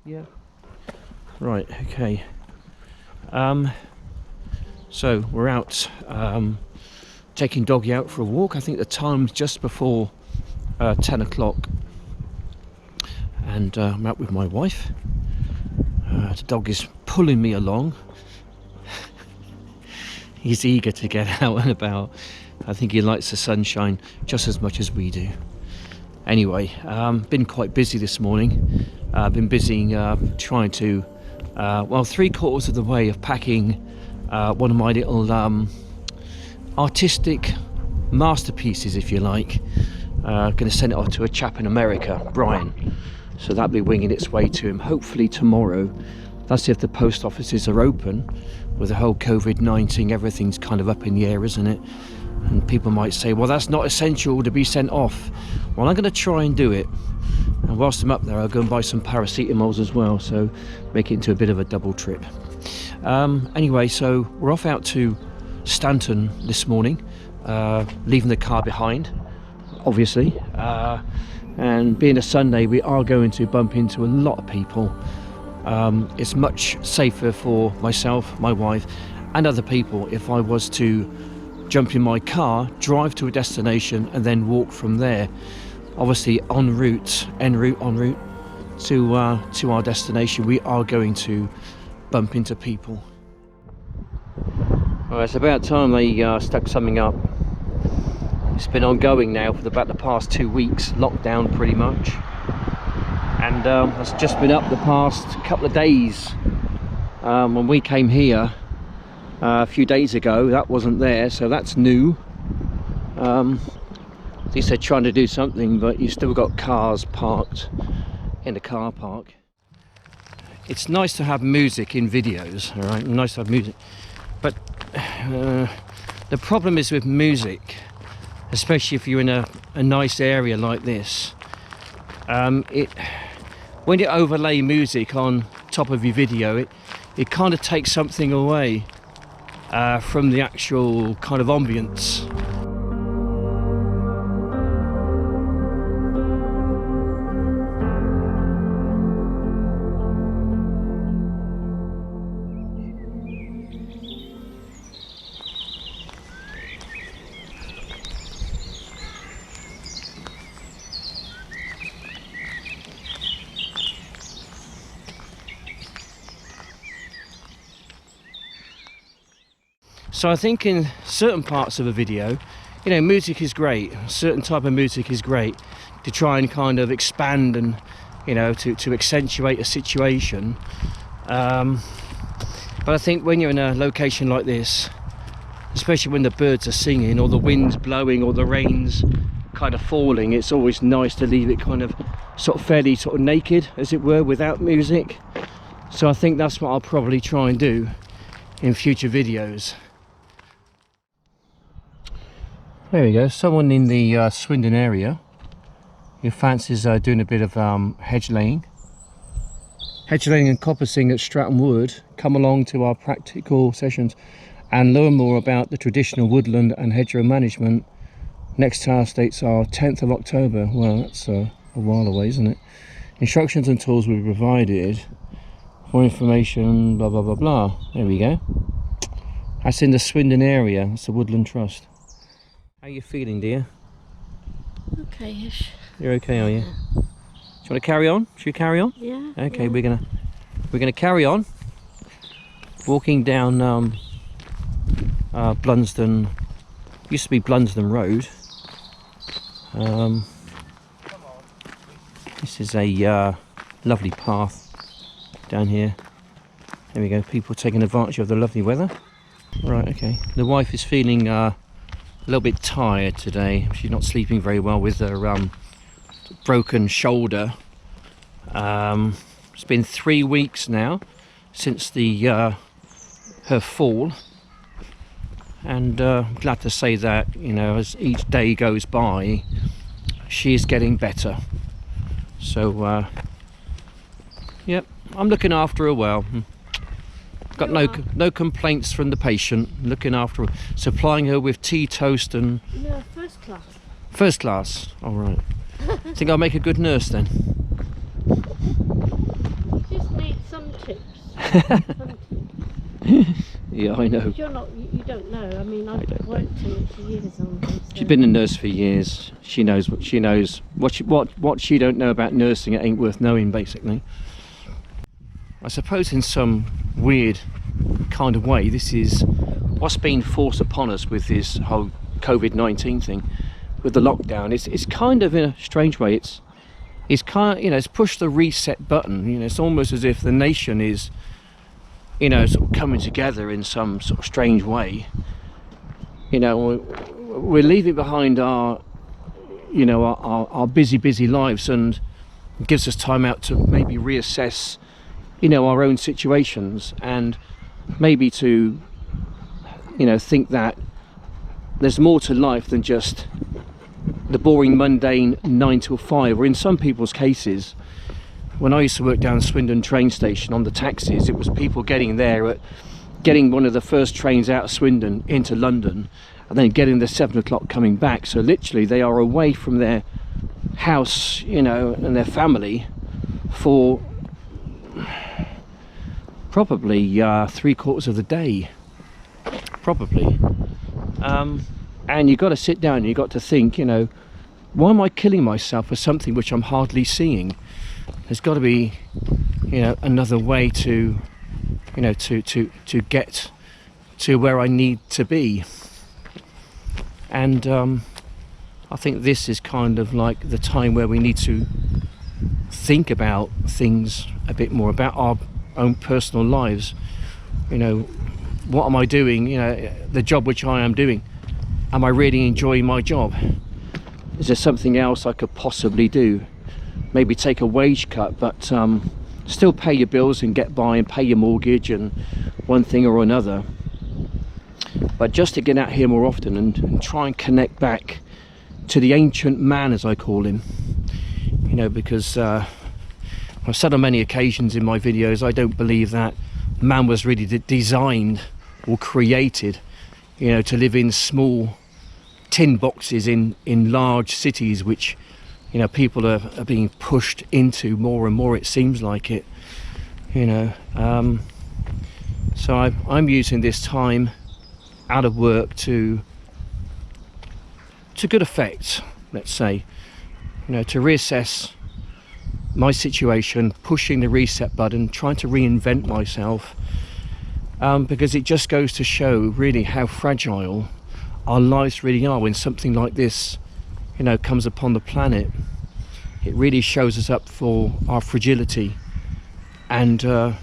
Yeah. Right, okay. So we're out taking doggy out for a walk. I think the time's just before 10 o'clock. And I'm out with my wife. The dog is pulling me along. He's eager to get out and about. I think he likes the sunshine just as much as we do. Anyway, been quite busy this morning. Been busy trying to, well, 3/4 of the way of packing one of my little artistic masterpieces, if you like. Going to send it off to a chap in America, Brian. So that'll be winging its way to him hopefully tomorrow. That's if the post offices are open. With the whole COVID-19, everything's kind of up in the air, isn't it? And people might say, well, that's not essential to be sent off. Well, I'm going to try and do it. And whilst I'm up there, I'll go and buy some paracetamols as well, so make it into a bit of a double trip. Anyway, so we're off out to Stanton this morning, leaving the car behind, obviously. And being a Sunday, we are going to bump into a lot of people. It's much safer for myself, my wife, and other people if I was to jump in my car, drive to a destination, and then walk from there. Obviously, en route to our destination, we are going to bump into people. Well, it's about time they stuck something up. It's been ongoing now for about the past 2 weeks, lockdown pretty much. And it's just been up the past couple of days. When we came here a few days ago, that wasn't there, so that's new. At least they're trying to do something, but you've still got cars parked in the car park. It's nice to have music in videos, all right? Nice to have music, but the problem is with music, especially if you're in a nice area like this. When you overlay music on top of your video, it kind of takes something away from the actual kind of ambience. So I think in certain parts of a video, you know, music is great. A certain type of music is great to try and kind of expand and, you know, to accentuate a situation. But I think when you're in a location like this, especially when the birds are singing or the wind's blowing or the rain's kind of falling, it's always nice to leave it kind of sort of fairly sort of naked, as it were, without music. So I think that's what I'll probably try and do in future videos. There we go, someone in the Swindon area who fancies doing a bit of hedge laying and coppicing at Stratton Wood. Come along to our practical sessions and learn more about the traditional woodland and hedgerow management. Next task dates are 10th of October. Well, that's a while away, isn't it? Instructions and tools will be provided. More information, blah blah blah blah. There we go. That's in the Swindon area. That's the Woodland Trust. How are you feeling, dear? Okay-ish. You're okay, are you? Do you want to carry on? Should we carry on? Yeah. Okay, yeah. we're gonna carry on. Walking down Blunsdon. Used to be Blunsdon Road. This is a lovely path down here. There we go. People taking advantage of the lovely weather. Right. Okay. The wife is feeling a little bit tired today. She's not sleeping very well with her broken shoulder. It's been 3 weeks now since her fall, and I'm glad to say that, you know, as each day goes by, she is getting better. So yep, I'm looking after her well. Got no complaints from the patient. Looking after her, supplying her with tea, toast, and No, first class. First class. All right. Think I'll make a good nurse then. She's tips. Yeah, I know. 'Cause you're not, you don't know. I mean, I've don't worked in it for years on this. She's been a nurse for years. She knows what she knows. What she don't know about nursing, it ain't worth knowing, basically. I suppose in some weird kind of way, this is what's been forced upon us with this whole COVID-19 thing, with the lockdown. It's kind of, in a strange way, it's kind of, it's pushed the reset button. It's almost as if the nation is, sort of coming together in some sort of strange way. We're leaving behind our busy lives, and it gives us time out to maybe reassess, our own situations, and maybe to, think that there's more to life than just the boring, mundane 9 till 5, or in some people's cases, when I used to work down Swindon train station on the taxis, it was people getting one of the first trains out of Swindon into London, and then getting the 7 o'clock coming back. So literally they are away from their house, and their family for probably 3/4 of the day, probably. And you've got to sit down and you've got to think, why am I killing myself for something which I'm hardly seeing? There's got to be, another way to, to get to where I need to be. And I think this is kind of like the time where we need to think about things a bit more, about our own personal lives. What am I doing? The job which I am doing, am I really enjoying my job? Is there something else I could possibly do? Maybe take a wage cut, but still pay your bills and get by and pay your mortgage and one thing or another. But just to get out here more often and try and connect back to the ancient man, as I call him. Because I've said on many occasions in my videos, I don't believe that man was really designed or created, to live in small tin boxes in large cities, which people are being pushed into more and more, it seems like it. So I'm using this time out of work to good effect, let's say, to reassess my situation, pushing the reset button, trying to reinvent myself, because it just goes to show really how fragile our lives really are when something like this comes upon the planet. It really shows us up for our fragility, and I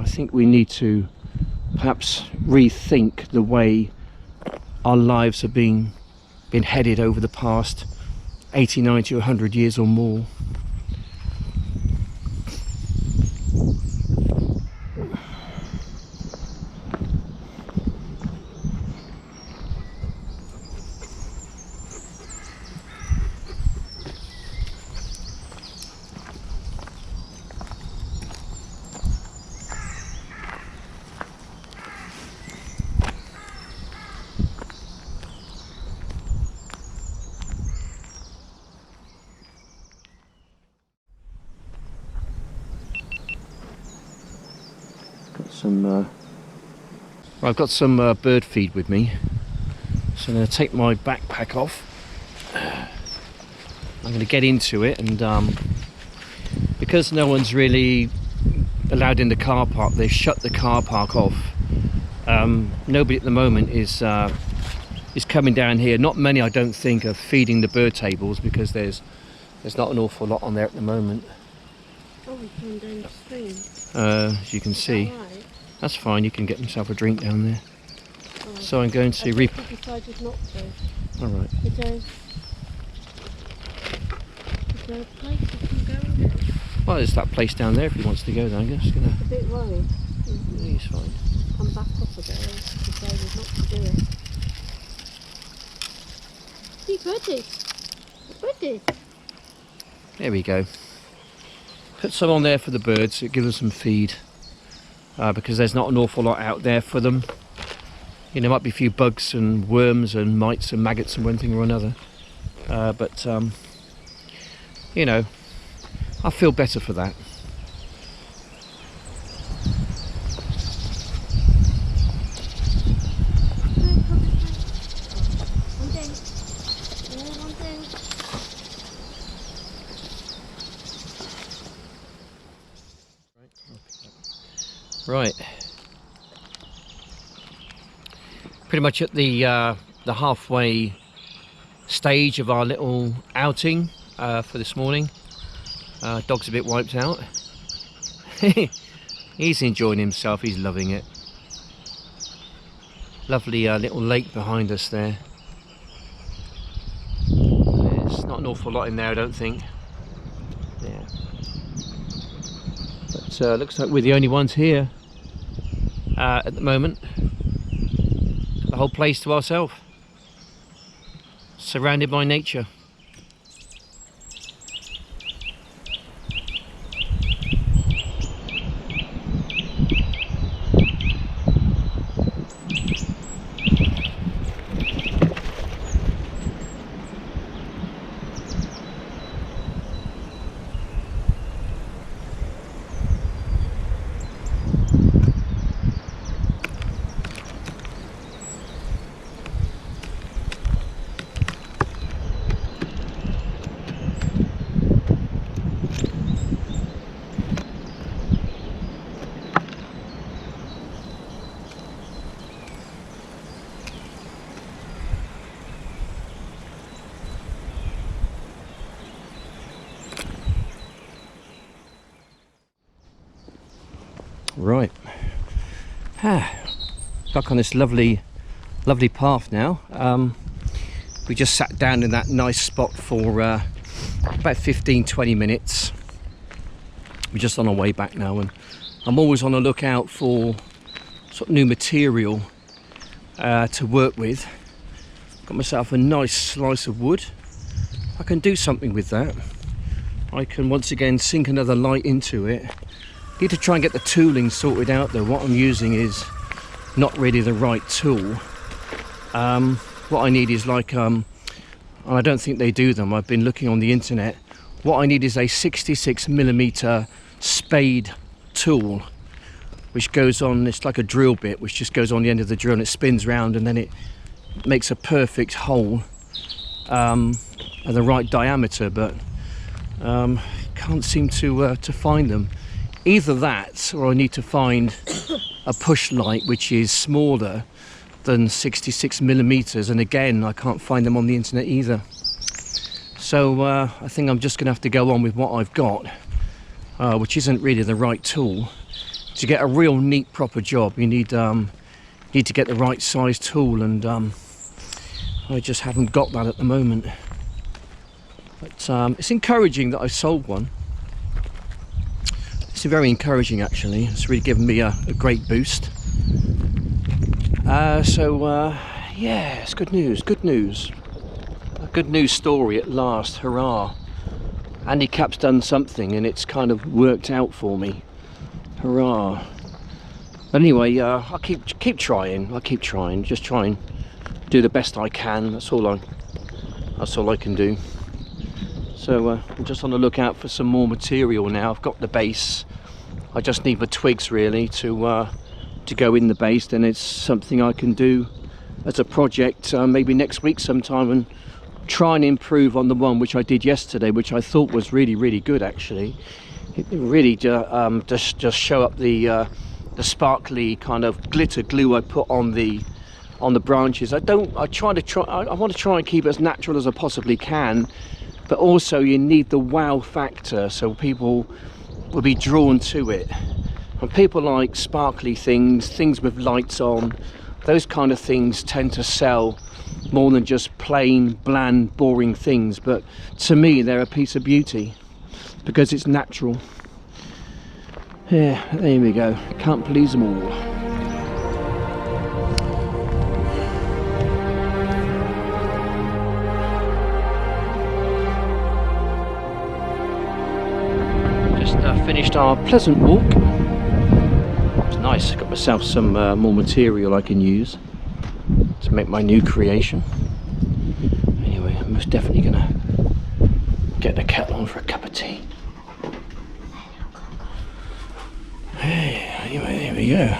think we need to perhaps rethink the way our lives have been headed over the past 80, 90, 100 years or more. I've got some bird feed with me, so I'm going to take my backpack off. I'm going to get into it, and because no one's really allowed in the car park, they've shut the car park off. Nobody at the moment is coming down here. Not many, I don't think, are feeding the bird tables, because there's not an awful lot on there at the moment. Oh, we come down the stream. As you can see. Right. That's fine, you can get himself a drink down there. Oh, So I'm going to I decided not to. Alright. Is there a place you can go in? Well, there's that place down there if he wants to go there, I guess. I'm a bit worried. Yeah, he's fine. Come back up again and decided not to do it. See, birdie. Birdie. There we go. Put some on there for the birds, it gives them some feed. Because there's not an awful lot out there for them. There might be a few bugs and worms and mites and maggots and one thing or another. But I feel better for that. Right. Pretty much at the halfway stage of our little outing for this morning. Dog's a bit wiped out. He's enjoying himself, he's loving it. Lovely little lake behind us there. There's not an awful lot in there, I don't think. Yeah. But looks like we're the only ones here at the moment. The whole place to ourselves. Surrounded by nature. Right, back on this lovely path now. We just sat down in that nice spot for about 15-20 minutes. We're just on our way back now, and I'm always on the lookout for sort of new material to work with. Got myself a nice slice of wood. I can do something with that. I can once again sink another light into it. Need to try and get the tooling sorted out though. What I'm using is not really the right tool. What I need is like, and I don't think they do them, I've been looking on the internet. What I need is a 66mm spade tool, which goes on, it's like a drill bit, which just goes on the end of the drill and it spins round and then it makes a perfect hole at the right diameter, but can't seem to find them. Either that, or I need to find a push light which is smaller than 66mm, and again I can't find them on the internet either. So I think I'm just gonna have to go on with what I've got, which isn't really the right tool. To get a real neat proper job you need to get the right size tool, and I just haven't got that at the moment. But it's encouraging that I sold one. It's very encouraging actually. It's really given me a great boost. Yeah, it's good news, good news. A good news story at last, hurrah. Handicap's done something and it's kind of worked out for me. Hurrah. But anyway, I'll keep trying. I'll keep trying. Just try and do the best I can. That's all I can do. So I'm just on the lookout for some more material now. I've got the base. I just need my twigs really to go in the base. Then it's something I can do as a project maybe next week sometime, and try and improve on the one which I did yesterday, which I thought was really good actually. It really just show up the sparkly kind of glitter glue I put on the branches. I want to try and keep it as natural as I possibly can, but also you need the wow factor so people will be drawn to it. And people like sparkly things with lights on, those kind of things tend to sell more than just plain, bland, boring things. But to me, they're a piece of beauty because it's natural. Yeah, there we go. Can't please them all. Finished our pleasant walk. It's nice. Got myself some more material I can use to make my new creation. Anyway, I'm most definitely gonna get the kettle on for a cup of tea. Hey, anyway, there we go.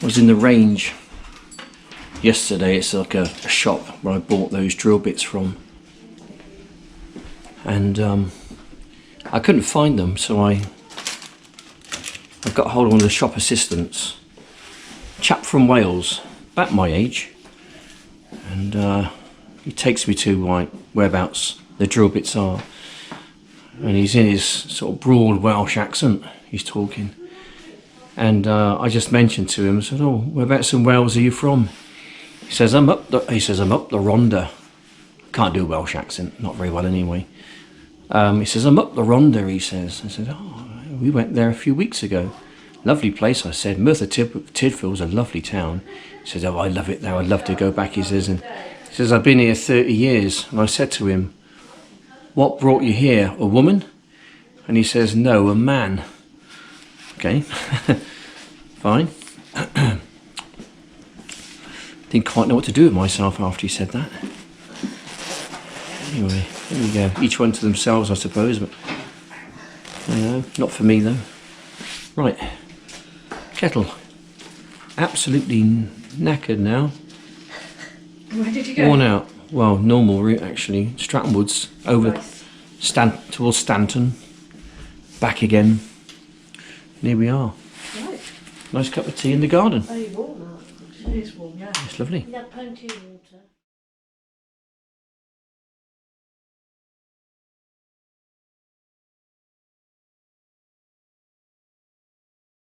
I was in the range yesterday. It's like a shop where I bought those drill bits from. And I couldn't find them, so I I've got hold of one of the shop assistants. Chap from Wales, about my age. And he takes me to whereabouts the drill bits are. And he's in his sort of broad Welsh accent, he's talking. And I just mentioned to him, I said, oh, whereabouts in Wales are you from? He says, I'm up the Rhondda. Can't do a Welsh accent, not very well anyway. He says, I'm up the Rhondda, he says. I said, oh, we went there a few weeks ago. Lovely place, I said. Merthyr Tydfil's a lovely town. He says, oh, I love it there, I'd love to go back, he says. And he says, I've been here 30 years. And I said to him, what brought you here, a woman? And he says, no, a man. Okay, fine. Didn't quite know what to do with myself after he said that. Anyway, there we go. Each one to themselves, I suppose, but you know, not for me though. Right, kettle. Absolutely knackered now. Where did you go? Worn out. Well, normal route actually. Stratton Woods over towards Stanton. Back again. And here we are. Right. Nice cup of tea in the garden. Very warm out. It is warm, yeah. It's lovely. Yeah, plenty of water.